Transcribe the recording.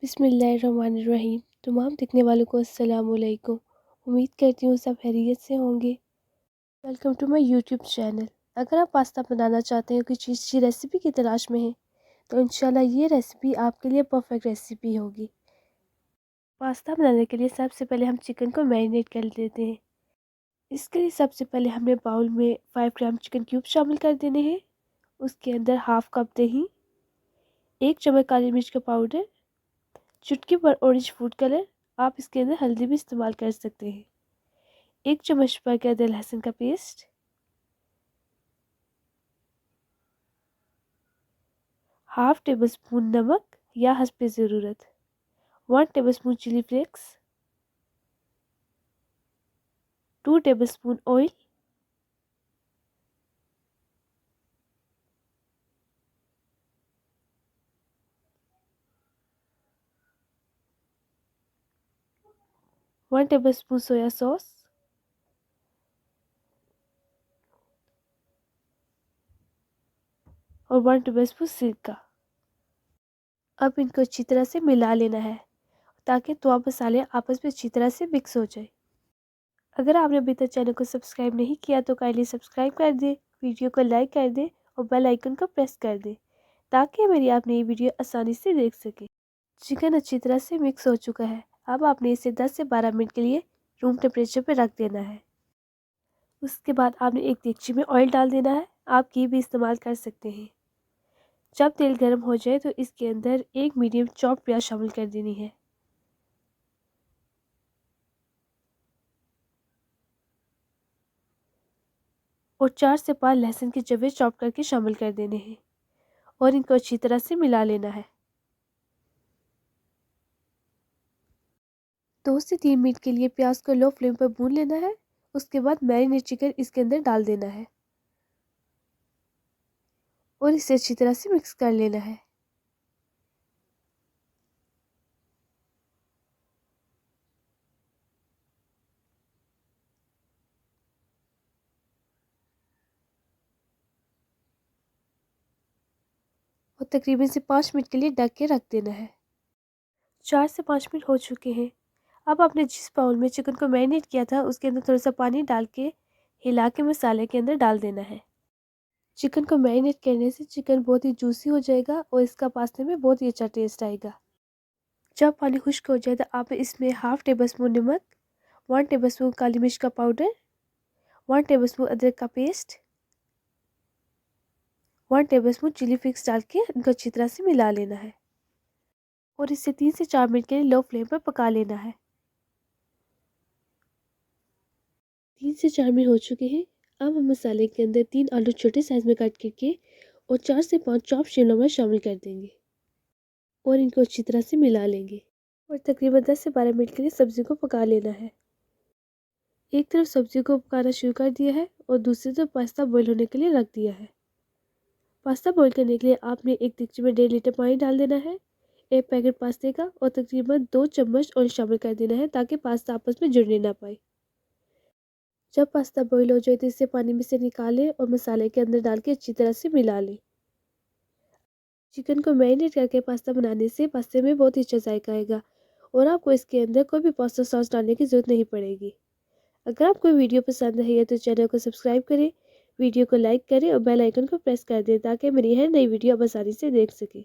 बिस्मिल्लाहिर्रहमानिर्रहीम। तमाम देखने वालों को अस्सलाम वालेकुम। उम्मीद करती हूँ सब खैरियत से होंगे। Welcome to my YouTube channel. अगर आप पास्ता बनाना चाहते हैं, किसी चीज़ की रेसिपी की तलाश में हैं, तो इंशाल्लाह ये रेसिपी आपके लिए परफेक्ट रेसिपी होगी। पास्ता बनाने के लिए सबसे पहले हम चिकन को मैरिनेट कर लेते हैं। इसके लिए सबसे पहले हमने बाउल में 5 ग्राम चिकन क्यूब शामिल कर देने हैं। उसके अंदर हाफ कप दही, 1 चम्मच काली मिर्च का पाउडर, चुटकी पर ऑरेंज फूड कलर, आप इसके अंदर हल्दी भी इस्तेमाल कर सकते हैं, 1 चम्मच पर अदरक लहसुन का पेस्ट, हाफ टेबल स्पून नमक या हस्बे ज़रूरत, 1 tablespoon chilli flakes, 2 tablespoon oil, one tablespoon soya sauce, और 1 टेबल स्पून सिरका। अब इनको अच्छी तरह से मिला लेना है ताकि तमाम मसाले आपस में अच्छी तरह से मिक्स हो जाए। अगर आपने अभी तक चैनल को सब्सक्राइब नहीं किया तो काइंडली सब्सक्राइब कर दें, वीडियो को लाइक कर दें और बेल आइकन को प्रेस कर दें ताकि मेरी आप नई वीडियो आसानी से देख सकें। चिकन अच्छी तरह से मिक्स हो चुका है। अब आपने इसे 10 से 12 मिनट के लिए रूम टेम्परेचर पर रख देना है। उसके बाद आपने एक देगची में ऑयल डाल देना है। आप घी भी इस्तेमाल कर सकते हैं। जब तेल गर्म हो जाए तो इसके अंदर एक मीडियम चॉप प्याज शामिल कर देनी है। और 4 से 5 लहसुन के जवे चॉप करके शामिल कर देने हैं और इनको अच्छी तरह से मिला लेना है। 2 से 3 मिनट के लिए प्याज को लो फ्लेम पर भून लेना है। उसके बाद मैरिनेट चिकन इसके अंदर डाल देना है और इसे अच्छी तरह से मिक्स कर लेना है। और तकरीबन से 5 मिनट के लिए ढक के रख देना है। 4 से 5 मिनट हो चुके हैं। अब आपने जिस बाउल में चिकन को मैरिनेट किया था उसके अंदर थोड़ा सा पानी डाल के हिला के मसाले के अंदर डाल देना है। चिकन को मैरिनेट करने से चिकन बहुत ही जूसी हो जाएगा और इसका पास्ते में बहुत ही अच्छा टेस्ट आएगा। जब पानी खुश्क हो जाए तो आप इसमें हाफ टेबल स्पून नमक, 1 टेबल स्पून काली मिर्च का पाउडर, 1 टेबल स्पून अदरक का paste, 1 tablespoon chilli flakes डाल के इनको अच्छी तरह से मिला लेना है और इसे 3 से 4 मिनट के लिए लो फ्लेम पर पका लेना है। 3 से 4 मिनट हो चुके हैं। अब हम मसाले के अंदर 3 आलू छोटे साइज में काट करके और 4 से 5 चॉप शिमला मिर्च शामिल कर देंगे और इनको अच्छी तरह से मिला लेंगे और तकरीबन 10 से 12 मिनट के लिए सब्ज़ी को पका लेना है। एक तरफ सब्ज़ी को पकाना शुरू कर दिया है और दूसरी तरफ पास्ता बॉईल होने के लिए रख दिया है। पास्ता बॉईल करने के लिए आपने एक देगची में 1.5 लीटर पानी डाल देना है, एक पैकेट पास्ते का, और तकरीबन 2 चम्मच ऑयल शामिल कर देना है ताकि पास्ता आपस में जुड़ने ना पाए। जब पास्ता बॉईल हो जाए तो इसे पानी में से निकालें और मसाले के अंदर डाल के अच्छी तरह से मिला लें। चिकन को मैरिनेट करके पास्ता बनाने से पास्ते में बहुत ही अच्छा जायका आएगा और आपको इसके अंदर कोई भी पास्ता सॉस डालने की ज़रूरत नहीं पड़ेगी। अगर आपको वीडियो पसंद आई है तो चैनल को सब्सक्राइब करें, वीडियो को लाइक करें और बेल आइकन को प्रेस कर दें ताकि मेरी हर नई वीडियो आप आसानी से देख सकें।